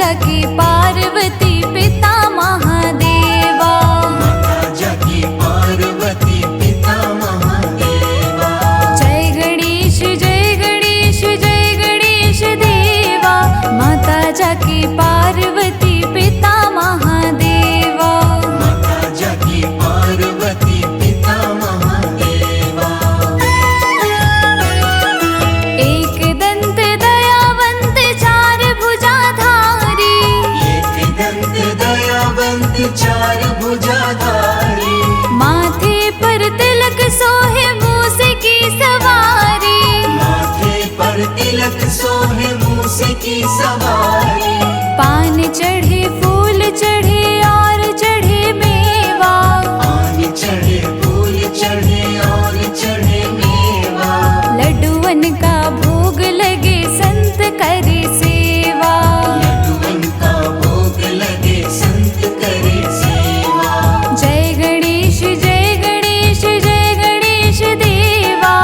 जाकी पार्वती पिता महादेवा। माता जाकी पार्वती पिता महादेवा। जय गणेश जय गणेश जय गणेश देवा। माता जाकी पार्वती पिता महादेवा। माता जाकी पार्वती पिता महादेवा। एक दंत दयावंत चार भुजाधारी। एक दंत दयावंत चार भुजाधारी। माथे पर तिलक सोहे मूस की सवारी। माथे पर तिलक सोहे मूस की सवारी। पान चढ़े फूल चढ़े और चढ़े मेवा। पान चढ़े फूल चढ़े और चढ़े मेवा। लड्डूवन का भोग लगे संत करे सेवा। लड्डूवन का भोग लगे संत करे सेवा। जय गणेश जय गणेश जय गणेश देवा।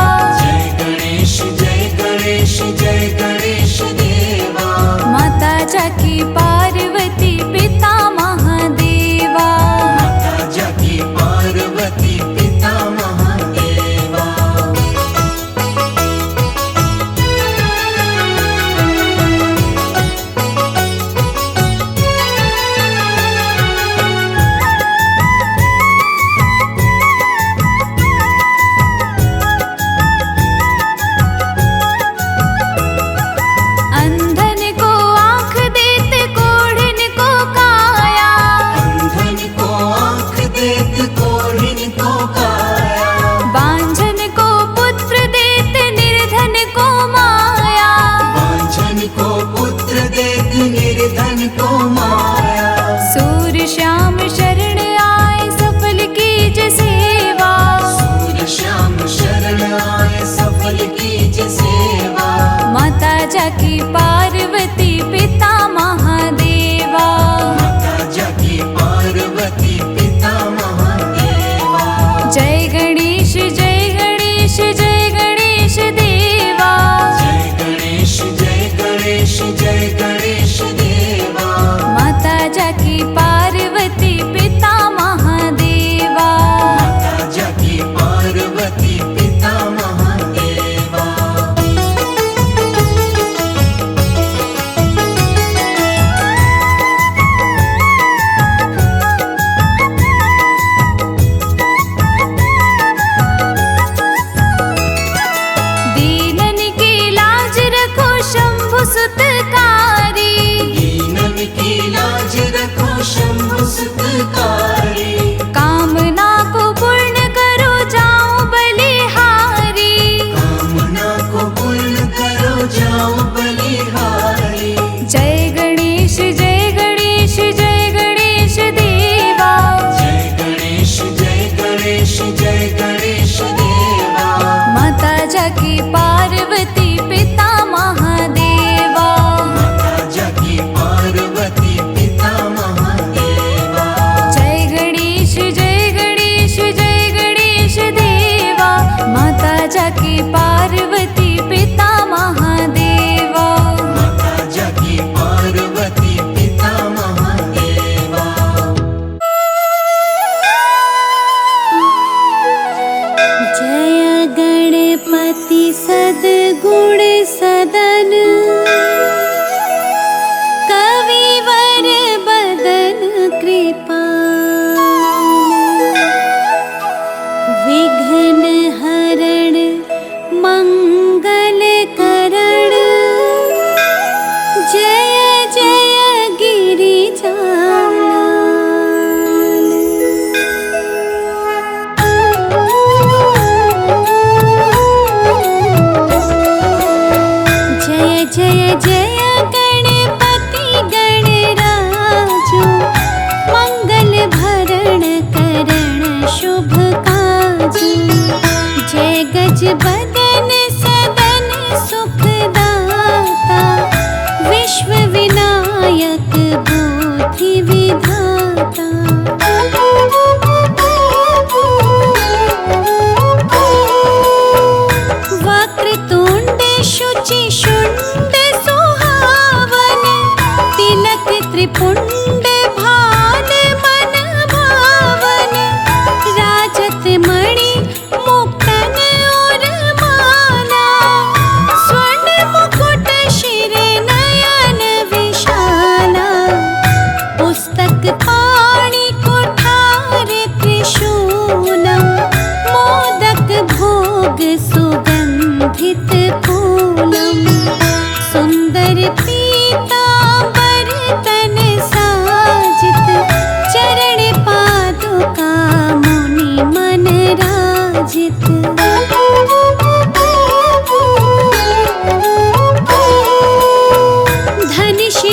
जय गणेश जय गणेश जय गणेश देवा। माता जाकी पार्वती पिता महादेवा। माता जाकी पार्वती पिता महादेवा। अंधन को आँख देते कोढ़िन को काया। अंधन को आँख देत कोढ़िन को काया। बांझन को पुत्र देते निर्धन को माया। वांछन को पुत्र देत निर्धन को माया। सूर्य श्याम शरण आए सफल कीज सेवा। सूर्य श्याम शरण आए सफल कीज सेवा। माता जाकी पार्वती पिता महादेवा। माता जाकी पार्वती पिता महादेवा। जय गणेश जय गणेश जय गणेश देवा। जय गणेश जय गणेश जय गणेश देवा। माता जाकी पार्वती पिता महादेवा। माता जाकी पार्वती पिता महादेवा। दीनन की लाज रखो शंभु सुतकारी। दीनन की लाज रखो शंभु सुतकारी। कामना को पूर्ण करो जाऊं बलिहारी। कामना को पूर्ण करो जाओ बलिहारी। जय गणेश जय गणेश जय गणेश देवा। जय गणेश जय गणेश जय गणेश देवा। माता जाकी पार्वती पिता महादेवा। माता जाकी पार्वती पिता महादेवा। जय गणेश जय गणेश जय गणेश देवा। माता जाकी पार्वती पिता महादेवा। माता जाकी पार्वती पिता महादेवा। जय गणपति सद्गुण सदन। कविवर बदन कृपाल। विघ्न हरण मंगल करण। जय जय गिरिजालाल। जय जय जय गणपति गणराजो। मंगल भरण करण शुभ काजो। जय गज बदन सदन सुखदाता। विश्व विनायक बुद्धि विधाता। वक्रतुंड शुचि शुंड सुहावन। तिलक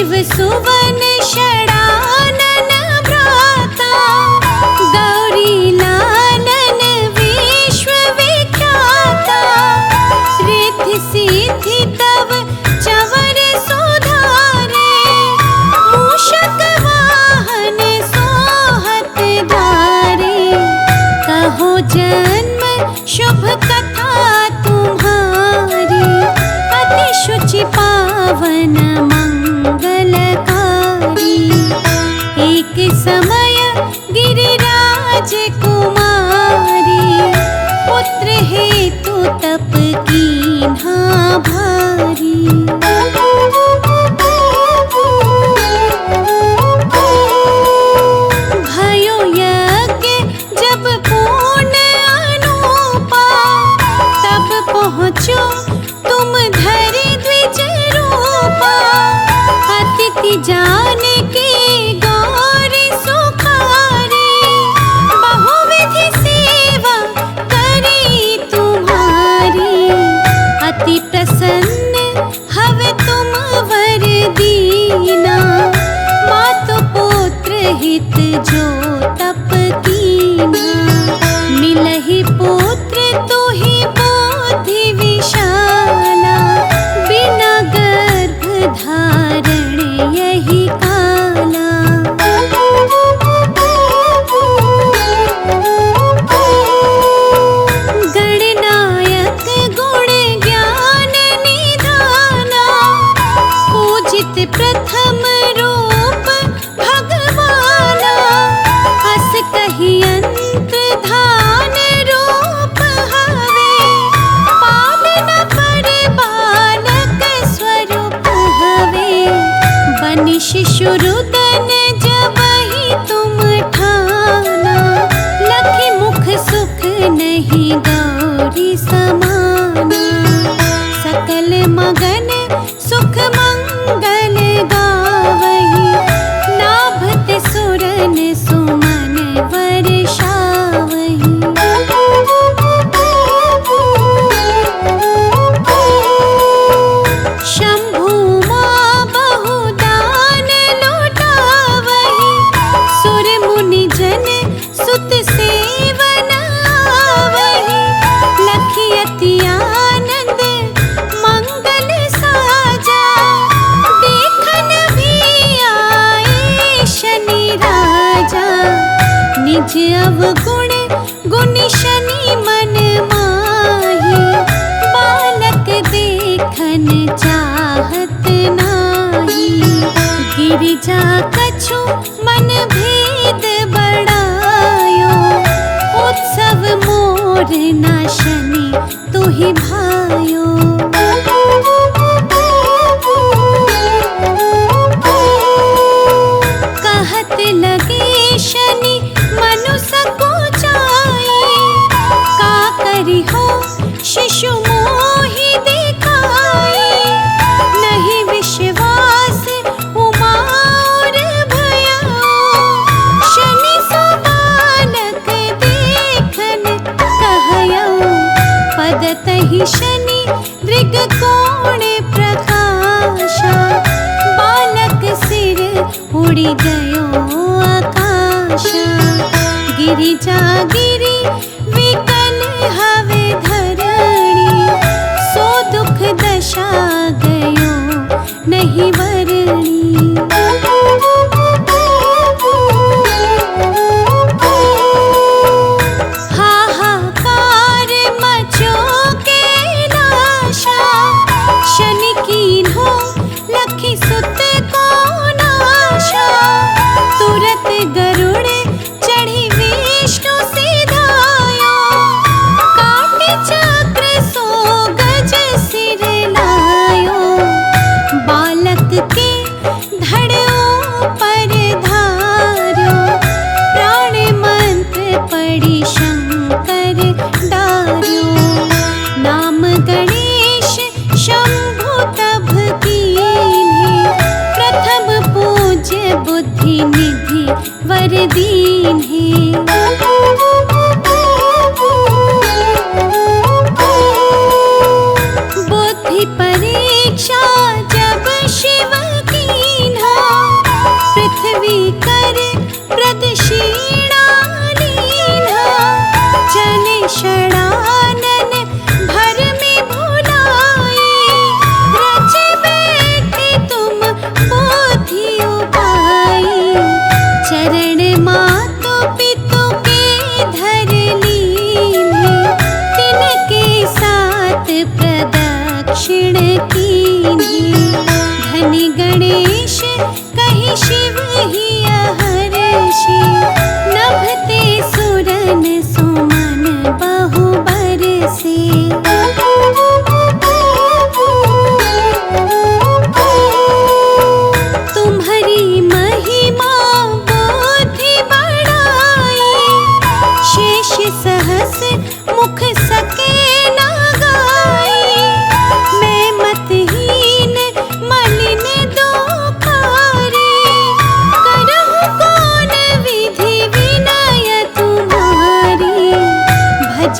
शिव सुवन षडानन भ्राता, गौरी लालन विश्व विख्याता। रिद्धि सिद्धि तव चवर सुधारे, मूषक वाहन सोहत धारे। कहो जन्म शुभ कथा तुम्हारी, अति शुचि पावन मंगलकारी। एक समय गिरिराज कुमारी, पुत्र हेतु तप कीन्हा भारी। भयो यज्ञ जब पूर्ण अनूपा, तब पहुँचो तुम धरि द्विज रूपा। अतिथि जान के गौरी सुखारी, बहुविधि सेवा करी तुम्हारी। अति प्रसन्न हवे तुम वर दीना, मातु पुत्र हित जो तप कीना। मिलहि पुत्र तुहि बुद्धि विशाला, बिना गर्भ धारण यही काला। गणनायक गुण ज्ञान निधाना, पूजित प्रथम रूप भगवाना। अस कहि अंत धान रूप हवे, पालन पर बालक स्वरूप हवे। बनि शिशु रुदन जबहि तुम ठाना, लखि मुख सुख नहीं गौरी समाना। सकल मगन सुख मंगल गावहि, नाभत सुरन सुमन वर्षावहि। शंभु मां बहुदान लुटावहि, सुर मुनि जन सुत सेवन आवहि। लखि अति आनंद मंगल साजा, देखन भी आए शनि राजा। निज अवगुण गुण शनि मन माही, बालक देखन चाहत नाही। गिरिजा कछु मन भेद बढ़ायो, उत्सव मोर ना शनि तुहि भायो। कहत लगे शनि मनु सकुचाई, का करि हो शिशु मोहि दिखाई। नहीं विश्वास उमा और भयाओ, शनि सो बालक देखन कहयो। पदतहि शनि दृग कोण प्रकाशा, बालक सिर उड़ि गयो आकाशा। गिरिजा गिरि विकल हवे धरणी, सो दुख दशा गयो नहीं वरणी। हाहाकार मचो कैलाशा, शनि कीन्हो लखि सुत को नाशा। तुरत गरुड़ चढ़ी विष्णु सिधायो, काटे चक्र सो गज सिर लायो। बालक के धड़ो पर धारो, प्राण मंत्र पढ़ि शंकर डार्यो। नाम गणेश शंभु तब कीन्हे, प्रथम पूज्य बुद्धि निधि वर दीन्हे। बुद्धि परीक्षा जब शिव कीन्हा,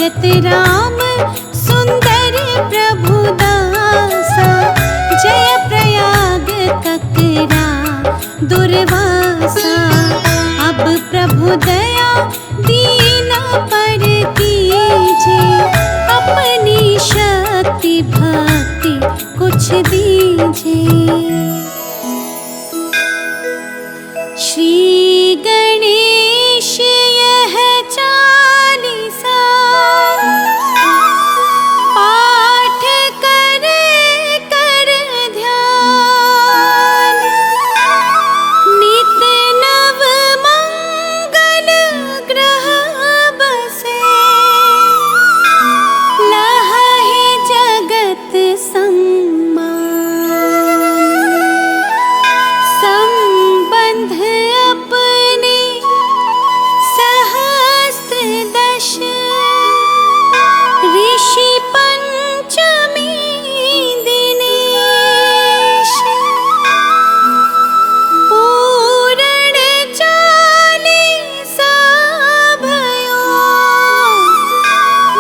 भजत राम सुंदर प्रभु दासा, जय प्रयाग ककरा दुर्वासा। अब प्रभु दया दीन पर कीजे, अपनी शक्ति भक्ति कुछ दीजिए। श्री गणेश यह चालीसा, पाठ करे कर ध्यान। नित नव मंगल ग्रह बसे, लहहि जगत सम्मान। संबंध अपने सहस्त्र दश, ऋषि पंचमी दिनेश। पूरण चालीसा भयो,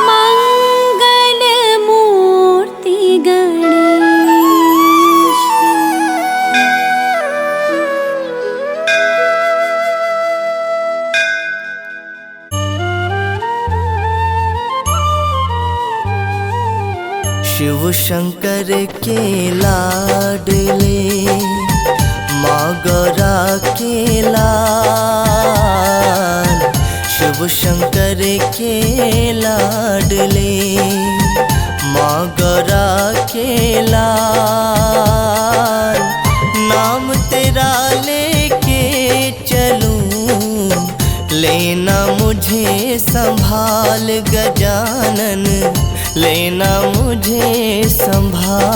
मंगल मूर्ति गणेश। शिव शंकर के लाडले, माँ गौरा के लाल। शिव शंकर के लाडले, माँ गौरा के लाल। नाम तेरा लेके चलूं, लेना मुझे संभाल गजानन, लेना मुझे संभाल।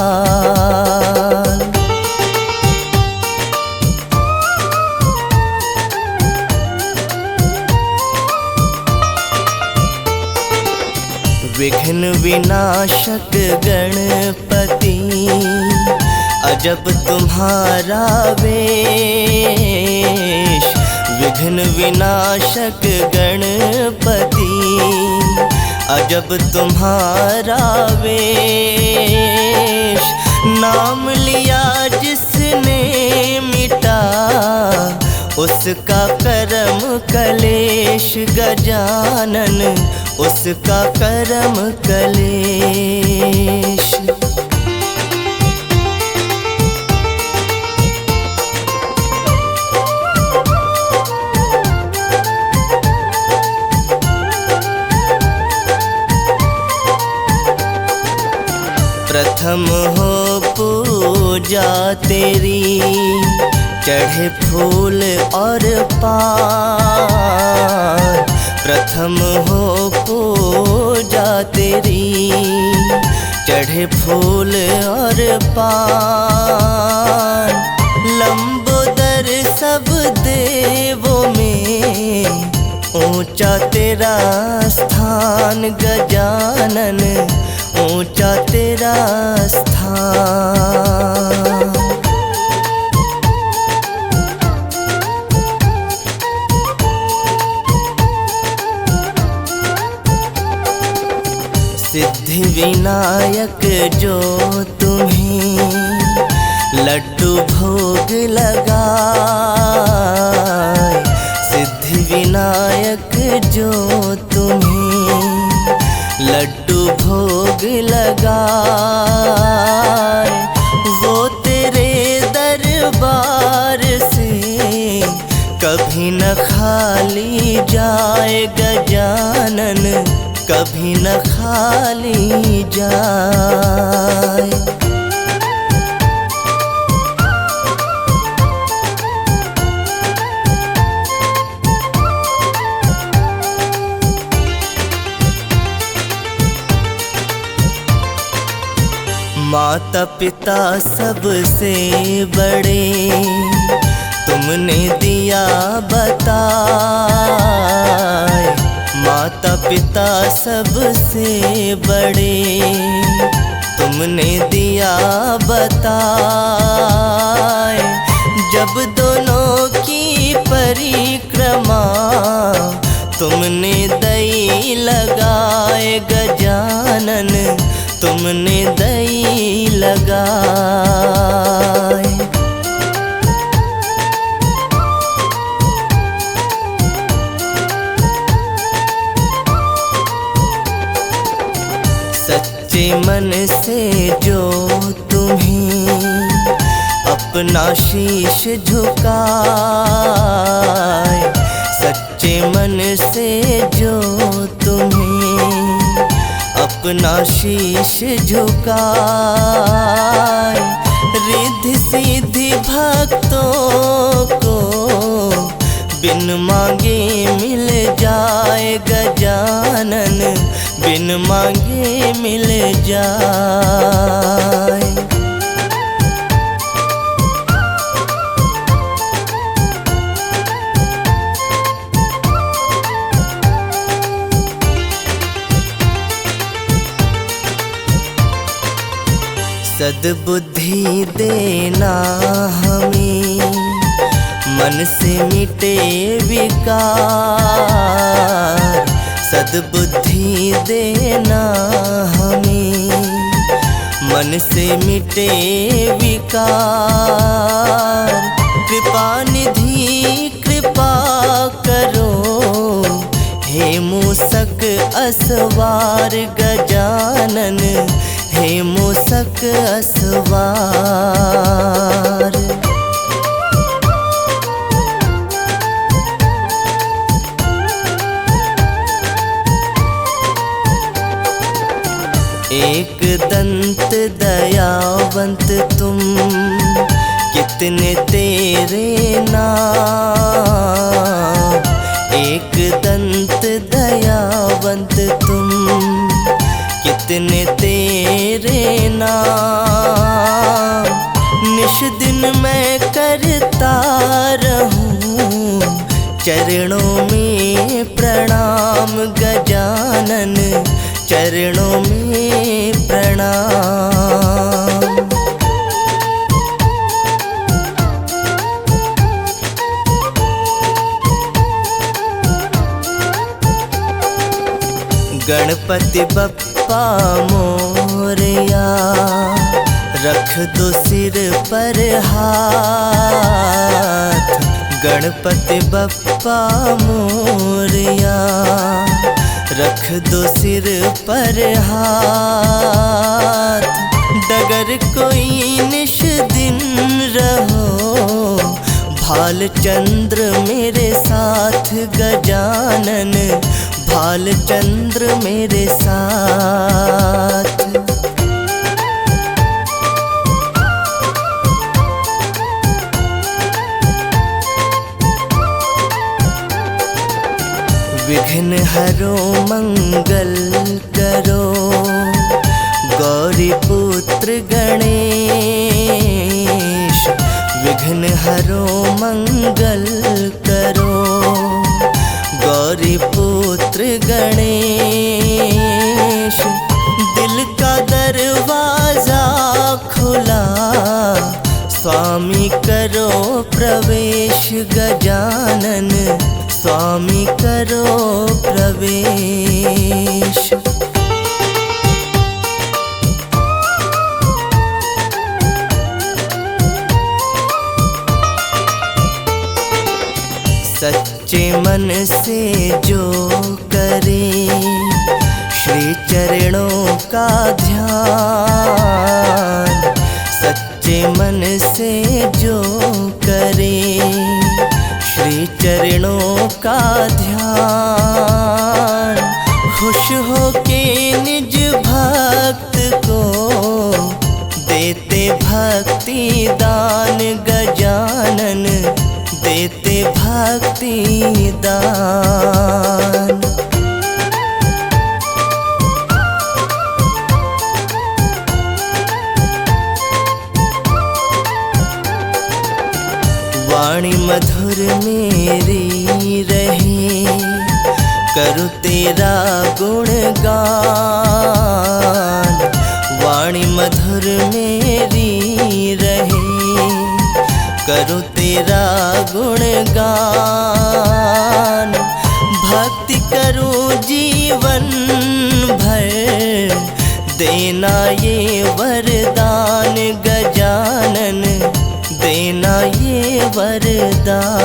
विघ्न विनाशक गणपति, अजब तुम्हारा वेश। विघ्न विनाशक गणपति, अजब तुम्हारा वेश। नाम लिया जिसने मिटा, उसका करम कलेश गजानन, उसका करम कलेश। प्रथम हो पूजा तेरी, चढ़े फूल और पान। प्रथम हो पूजा तेरी, चढ़े फूल और पान। लंबोदर सब देवों में, ऊंचा तेरा स्थान गजानन, ऊंचा तेरा स्थान। सिद्धि विनायक जो तुम्हें, लड्डू भोग लगाए। सिद्धि विनायक जो तुम्हें, लड्डू भोग लगाए। वो तेरे दरबार से कभी न खाली जाए गजानन, कभी न खाली जाए। माता पिता सबसे बड़े, तुमने दिया बताए। माता पिता सबसे बड़े, तुमने दिया बताए। जब दोनों की परिक्रमा, तुमने दई लगाए जाए गजानन तुमने दई लगाए। सच्चे मन से जो तुम्हें अपना शीश झुकाए, सच्चे मन से जो तुम्हें अपना शीश झुकाए, रिद्धि सिद्धि भक्तों को बिन मांगे मिल जाए गजानन, बिन मांगे मिल जाए। सद्बुद्धि देना हमें, मन से मिटे विकार, सद्बुद्धि देना हमें, मन से मिटे विकार। कृपा निधि कृपा करो, हे मूसक असवार गजानन, हे मूसक असवार। एक दंत दयावंत तुम, कितने तेरे नाम, एक दंत दयावंत तुम, कितने तेरे नाम। निश दिन मैं करता रहूं चरणों में प्रणाम गजानन, चरणों में प्रणाम। गणपति बप्पा मोरया, रख दो सिर पर हाथ, गणपति बप्पा मोरया, रख दो सिर पर हाथ। डगर कोई निश दिन रहो, भालचंद्र मेरे साथ गजानन, भालचंद्र मेरे साथ। विघ्न हरो मंगल करो, गौरी पुत्र गणेश, विघ्न हरो मंगल करो, गौरी पुत्र गणेश। दिल का दरवाजा खुला, स्वामी करो प्रवेश गजानन, स्वामी करो प्रवेश। सच्चे मन से जो करे श्री चरणों का ध्यान, सच्चे मन से जो करे श्री चरणों का ध्यान, खुश हो के निज भक्त को देते भक्ति दान गजानन, देते भक्ति दान। वाणी मधुर मेरी रहे, करूँ तेरा गुणगान, वाणी मधुर मेरी रहे, करूँ तेरा गुणगान। भक्ति करूँ जीवन भर देना ये वरदान गजानन, देना ये वरदान।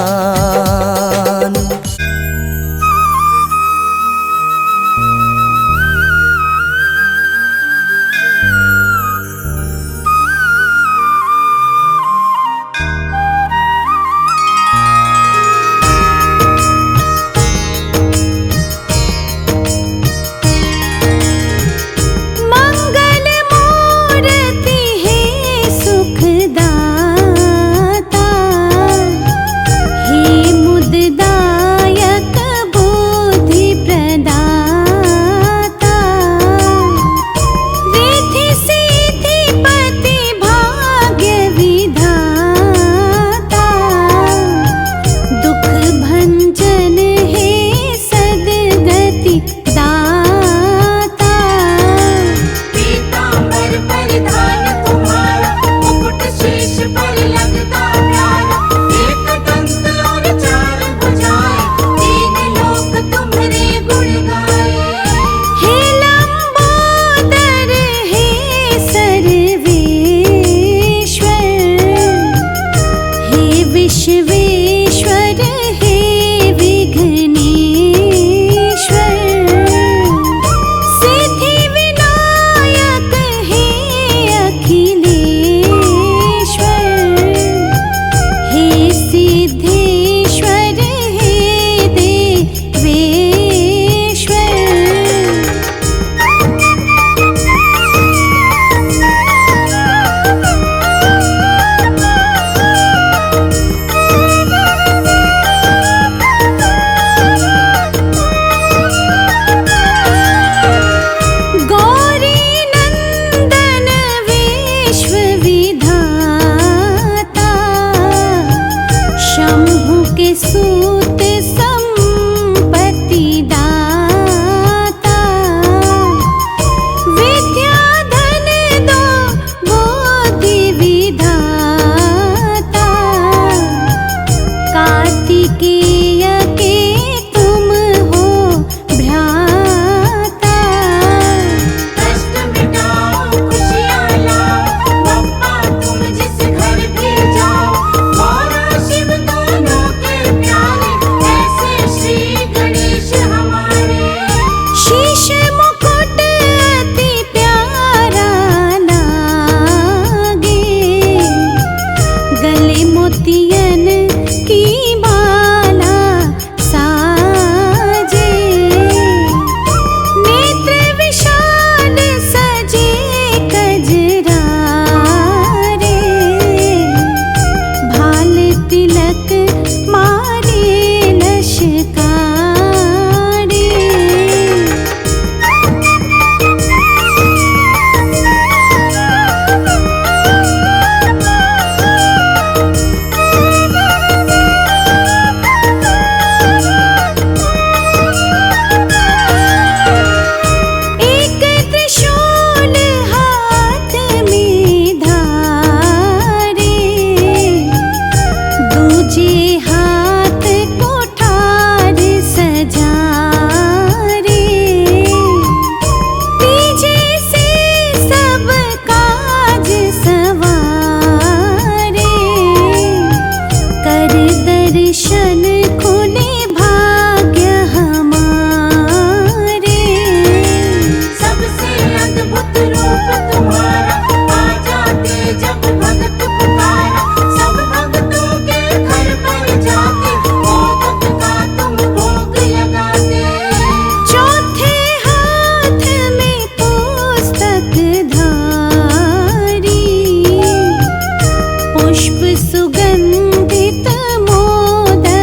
पुष्प सुगंधित मोदक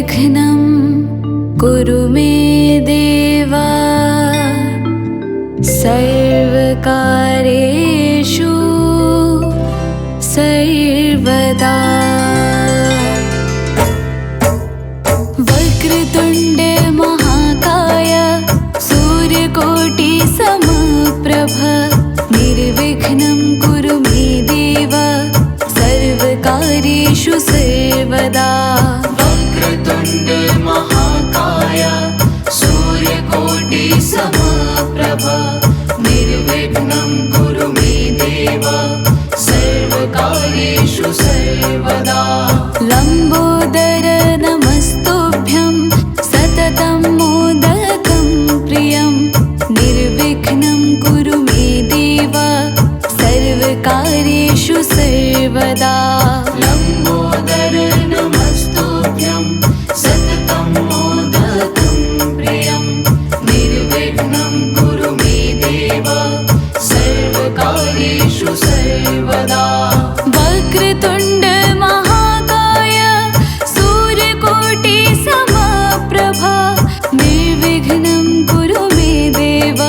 निर्विघ्नं कुरु मे देव सर्वकार्येषु सर्वदा। वक्रतुण्ड महाकाय सूर्यकोटि समप्रभ निर्विघ्नं कुरु मे देव सर्वकार्येषु सर्वदा। वक्रतुण्ड महाकाय सूर्यकोटि समप्रभ निर्विघ्नं कुरु मे देव सर्वकार्येषु सर्वदा। लम्बोदर नमस्तुभ्यं सततं मोदकं प्रियं निर्विघ्नं कुरु मे देव सर्वकार्येषु सर्वदा। लम्बोदर नमस्तुभ्यं सततं मोदकं प्रियं निर्विघ्नं कुरु मे देव सर्वकार्येषु सर्वदा। वक्रतुण्ड महाकाय सूर्यकोटि समप्रभ निर्विघ्नं कुरु मे देव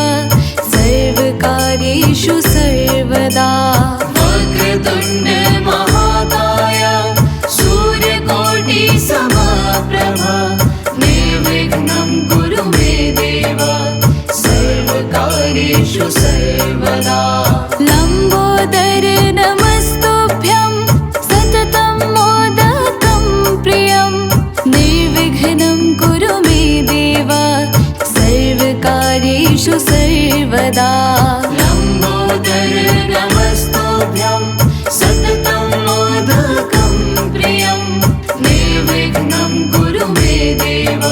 सर्वकार्येषु सर्वदा। वक्रतुण्ड महाकाय सूर्यकोटि समप्रभ निर्विघ्नं कुरु मे देव सर्वकार्येषु सर्वदा। लम्बोदर नमस्तुभ्यं सततं मोदकं प्रियं निर्विघ्नं कुरु मे देव सर्वकार्येषु सर्वदा। लम्बोदर नमस्तुभ्यं सततं मोदकं प्रियं निर्विघ्नं कुरु मे देव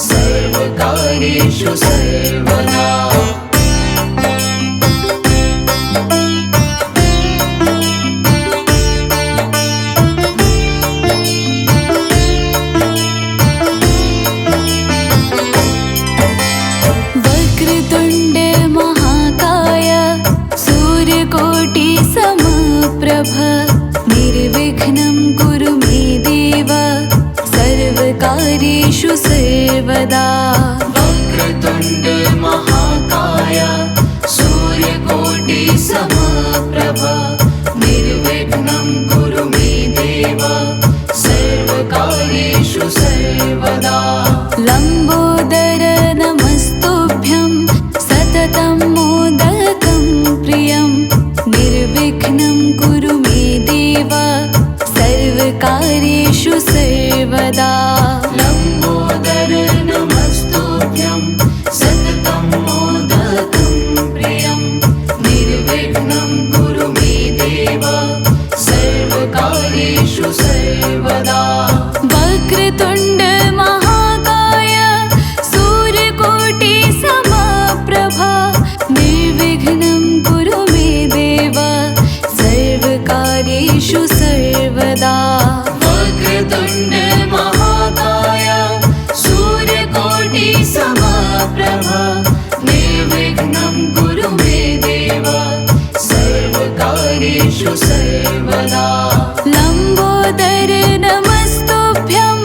सर्वकार्येषु सर्वदा। वक्रतुण्ड महाकाय सूर्यकोटि समप्रभ निर्विघ्नं कुरु मे देव सर्वकार्येषु सर्वदा। वक्रतुण्ड महाकाय सूर्यकोटि समप्रभ निर्विघ्नं कुरु मे देव सर्वकार्येषु सर्वदा। लम्बोदर नमस्तुभ्यं सततं मोदकं प्रियं निर्विघ्नं कुरु मे देव सर्वकार्येषु सर्वदा। लम्बोदर नमस्तुभ्यं सततं मोदकं प्रियं निर्विघ्नं कुरु मे देव सर्वकार्येषु सर्वदा। वक्रतुण्ड महाकाय सूर्यकोटि समप्रभ निर्विघ्नं कुरु मे देव सर्वकार्येषु सर्वदा। वक्रतुण्ड महाकाय सूर्यकोटि समप्रभ निर्विघ्नं कुरु मे देव सर्वकार्येषु सर्वदा। लम्बोदर नमस्तुभ्यं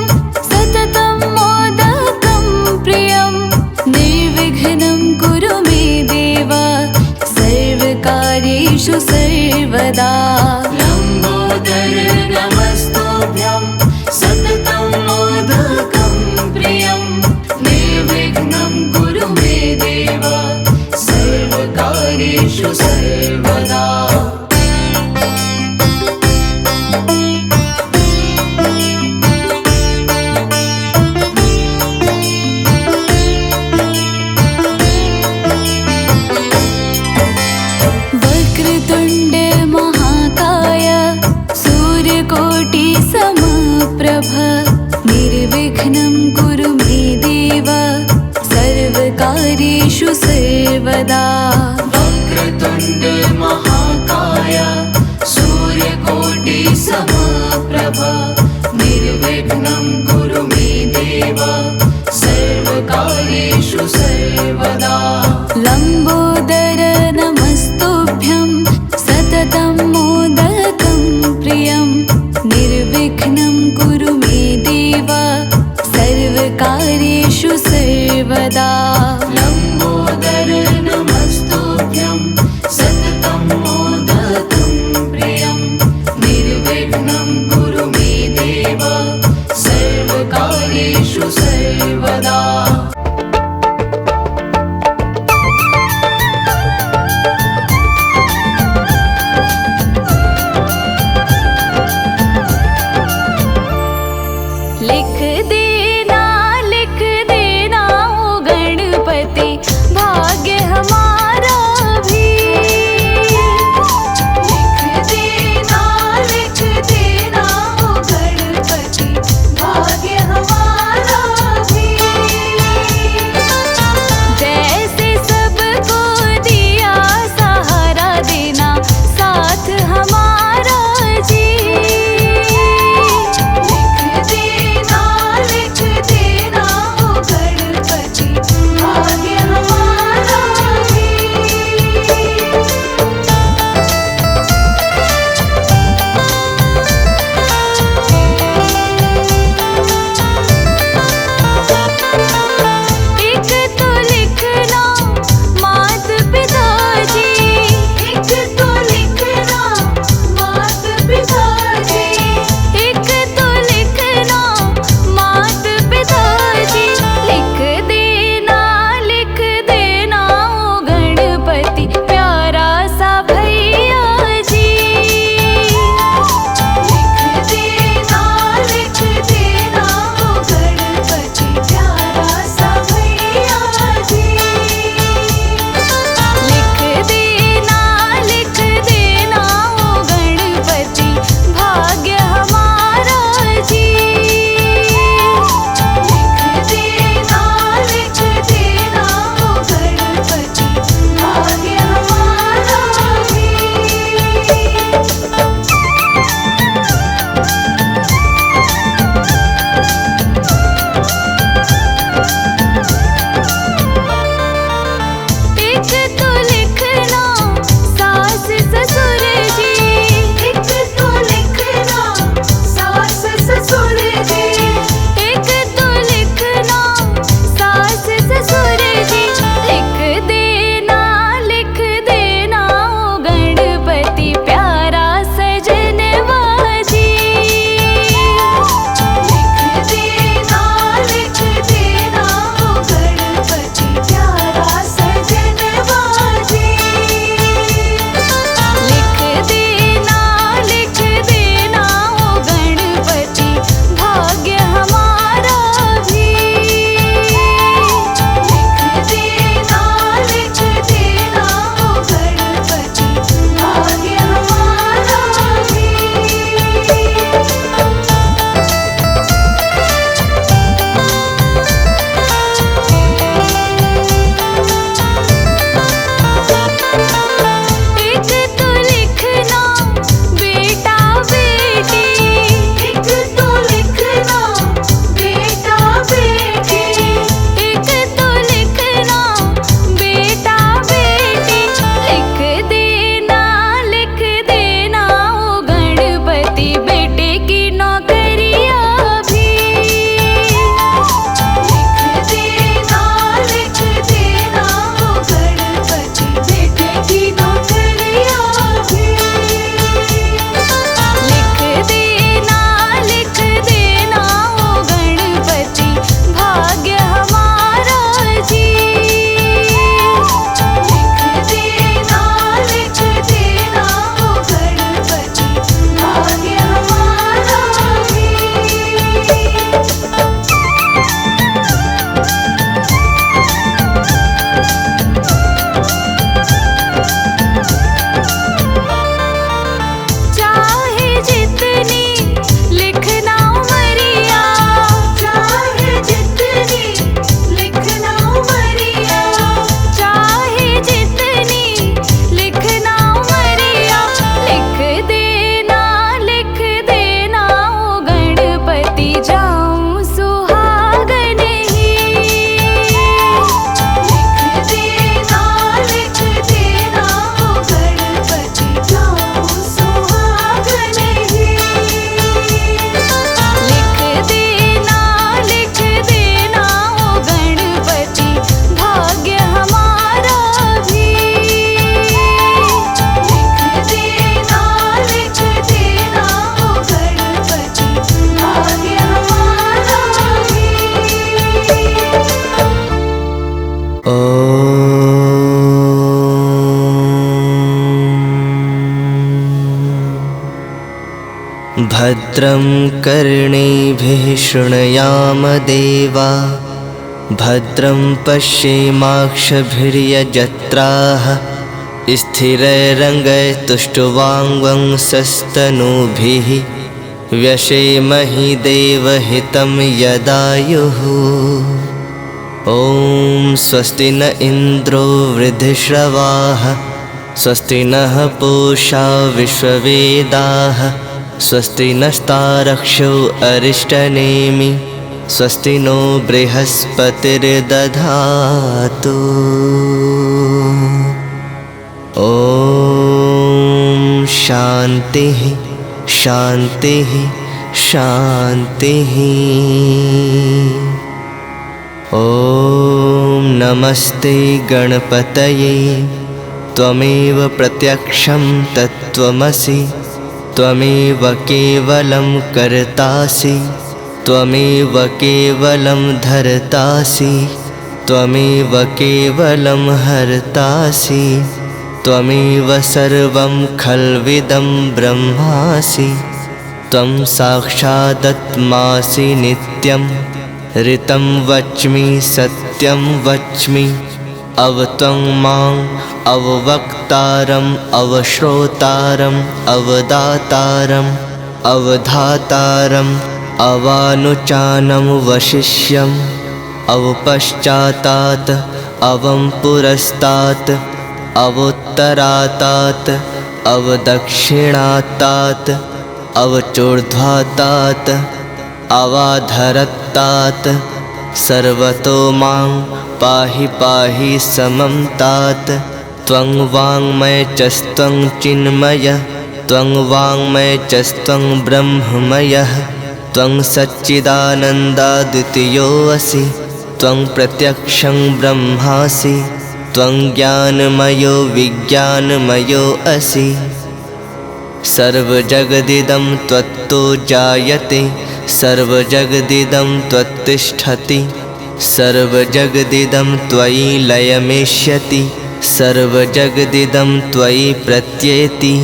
सततं मोदकं प्रियं निर्विघ्नं कुरु मे देव सर्वकार्येषु सर्वदा। लम्बोदर नमस्तुभ्यं सततं मोदकं प्रियं निर्विघ्नं कुरु मे देव सर्वकार्येषु सर्वदा। वक्रतुण्ड महाकाय सूर्यकोटि समप्रभ निर्विघ्नं कुरु मे देव सर्वकार्येषु सर्वदा। वक्रतुण्ड महाकाय सूर्यकोटि समप्रभ निर्विघ्नं कुरु मे देव सर्वकार्येषु सर्वदा। लम्बोदर नमस्तुभ्यं सततं मोदकं प्रियं निर्विघ्नं कुरु मे देव सर्वकार्येषु सर्वदा लम्बोदर नमस्तुभ्यं सततं मोदतं प्रियं निर्विघ्नं कुरु मे देव सर्वकार्येषु सर्वदा लिख देना ओ गणपति भाग्य हमारा भी लिख देना ओ गणपति भाग्य हमारा भी भद्रं कर्णेभिः शृणुयाम देवा भद्रं पश्येमाक्षभिर्यजत्राः स्थिरैरङ्गैस्तुष्टुवाङ्वंसस्तनूभिः व्यशेमहि देवहितं यदायुः। ॐ स्वस्ति न इन्द्रो वृद्धश्रवाः स्वस्ति नः पूषा विश्ववेदाः स्वस्ति नस्तारक्षो अरिष्टनेमि स्वस्ति नो बृहस्पतिर्दधातु। ॐ शान्तिः शान्तिः शान्तिः। ॐ नमस्ते गणपतये त्वमेव प्रत्यक्षं तत्त्वमसि त्वमेव केवलं कर्तासि त्वमेव केवलं धर्तासि त्वमेव केवलं हर्तासि त्वमेव सर्वं खल्विदं ब्रह्मासि त्वं साक्षादत्मासि नित्यं ऋतं वच्मि सत्यं वच्मि अवत्वं मां अववक्तारम् अवश्रोतारम् अवदातारम् अवधातारम् अवानुचानं वशिष्यम् अवपश्चातात् अवं पुरस्तात् अवोत्तरातात् अवदक्षिणातात् अवचूर्ध्वातात् अवाधरत्तात् सर्वतो मां पाहि पाहि समं तात् त्वं वाङ्मय च स्त्वं चिन्मय त्वं वाङ्मय च स्त्वं ब्रह्ममयः त्वं सच्चिदानन्दाद्वितीयोऽसि त्वं प्रत्यक्षं ब्रह्मासि त्वं ज्ञानमयो विज्ञानमयो असि। सर्वजगदिदं त्वत्तो जायते सर्वजगदिदं त्वत्तिष्ठति सर्वजगदिदं त्वयि लयमेष्यति सर्वजगदिदं त्वयि प्रत्येति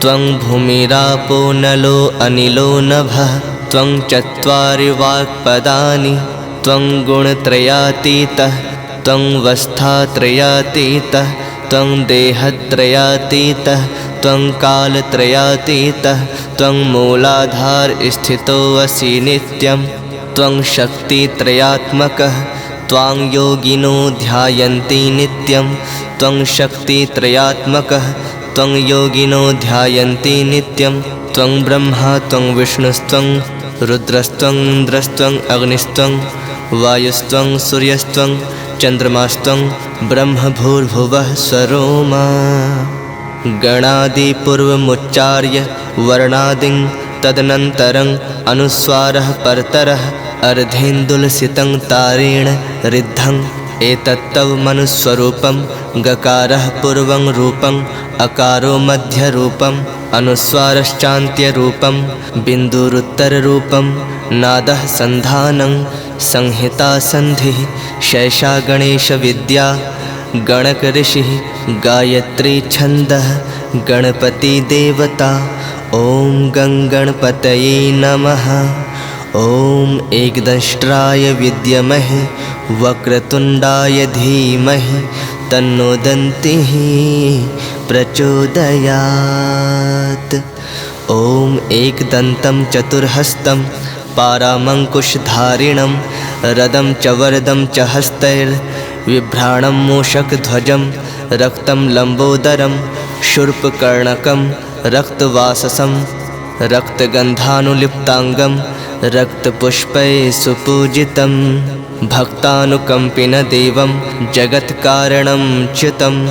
त्वं भूमिरापो नलो अनिलो नभः त्वं चत्वारि वाक्पदानि त्वं गुणत्रयातीतः त्वं वस्थात्रयातीतः त्वं देहत्रयातीतः त्वं कालत्रयातीतः त्वं मूलाधारस्थितोऽसि नित्यं त्वं शक्तित्रयात्मकः त्वां योगिनो ध्यायन्ति नित्यं त्वं शक्तित्रयात्मकः त्वं योगिनो ध्यायन्ति नित्यं त्वं ब्रह्मा त्वं विष्णुस्त्वं रुद्रस्त्वं इन्द्रस्त्वं अग्निस्त्वं वायुस्त्वं सूर्यस्त्वं चन्द्रमास्त्वं ब्रह्मभूर्भुवः स्वरोमा। गणादिपूर्वमुच्चार्य वर्णादिं तदनन्तरं अनुस्वारः परतरः अर्धेन्दुलसितं तारेण रिद्धम् एतत्तव मनुस्वरूपं गकारः पूर्वं रूपं अकारो मध्यरूपं अनुस्वारश्चान्त्यरूपं बिन्दुरुत्तररूपं नादः सन्धानं संहिता सन्धिः शैषा गणेशविद्या गणकऋषिः गायत्री छन्दः गणपतिदेवता। ॐ गङ्गणपतये नमः। ॐ एकदंष्ट्राय विद्महे वक्रतुण्डाय धीमहि तन्नो दन्तिः प्रचोदयात्। ॐ एकदन्तं चतुर्हस्तं पारामङ्कुशधारिणं रदं च वरदं च हस्तैर्बिभ्राणं मूषकध्वजं रक्तं लम्बोदरं शूर्पकर्णकं रक्तवाससं रक्तगन्धानुलिप्ताङ्गं रक्तपुष्पैः सुपूजितं भक्तानुकम्पिनदेवं जगत्कारणं च्युतम्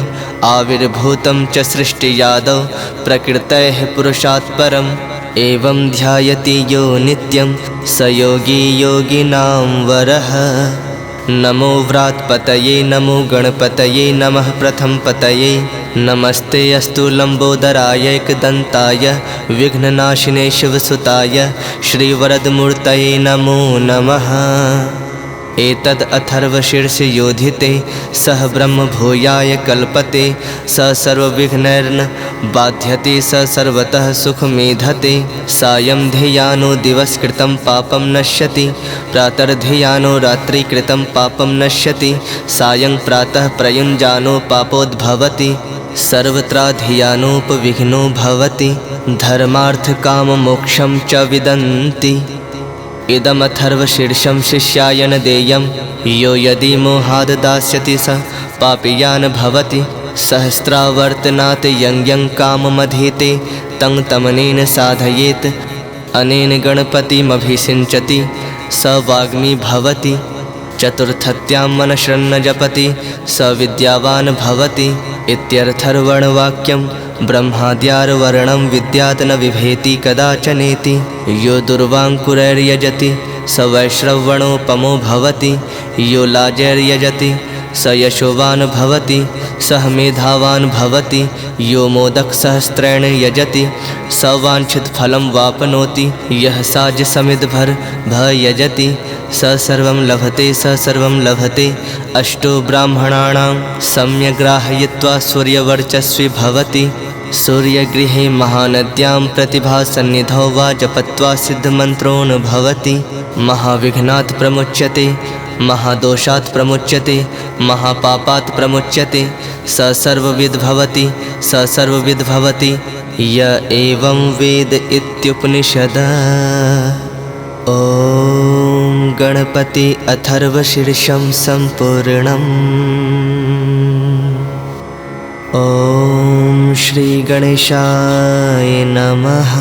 आविर्भूतं च सृष्टियादौ प्रकृतेः पुरुषात् परम् एवं ध्यायति यो नित्यं स योगी योगिनां वरः। नमो व्रात्पतये नमो गणपतये नमः प्रथमपतये नमस्ते अस्तु लम्बोदराय एकदन्ताय विघ्ननाशिने शिवसुताय श्रीवरदमूर्तये नमो नमः। एतद् अथर्वशीर्ष योधिते सह ब्रह्म भूयाय कल्पते स सर्वविघ्नैर्न बाध्यते स सर्वतः सुखमेधते सायं ध्येयानो दिवसकृतं पापं नश्यति प्रातर्ध्येयानो रात्रिकृतं पापं नश्यति सायं प्रातः प्रयुञ्जानो पापोद्भवति सर्वत्राधियानोपविघ्नो भवति धर्मार्थकाममोक्षं च विदन्ति इदमथर्वशीर्षं शिष्याय न देयं यो यदि मोहाद् दास्यति स पापीयान् भवति सहस्रावर्तनात् यं काममधीते तं तमनेन साधयेत् अनेन गणपतिमभिषिञ्चति स वाग्मी भवति चतुर्थत्यां मनश्रन्न जपति स विद्यावान् भवति इत्यर्थर्वणवाक्यं ब्रह्माद्यार्वर्णं विद्यात् न बिभेति कदाचनेति यो दुर्वाङ्कुरैर्यजति स वैश्रवणोपमो भवति यो लाजैर्यजति स यशोवान् भवति सः मेधावान् भवति यो मोदकसहस्रेण यजति स वाञ्छितफलं वाप्नोति यः साज्यसमिद्धभर यजति स सर्वं लभते स सर्वं लभते अष्टो ब्राह्मणानां सम्यग्राहयित्वा सूर्यवर्चस्वी भवति सूर्यगृहे महानद्यां प्रतिभासन्निधौ वा जपत्वा सिद्धमन्त्रोन् भवति महाविघ्नात् प्रमुच्यते महादोषात् प्रमुच्यते महापापात् प्रमुच्यते स सर्वविद् भवति स सर्वविद् भवति य एवं वेद इत्युपनिषदः। ॐ गणपति अथर्वशीर्षं सम्पूर्णम्। ॐ श्री गणेशाय नमः।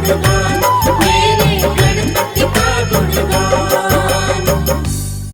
वरदान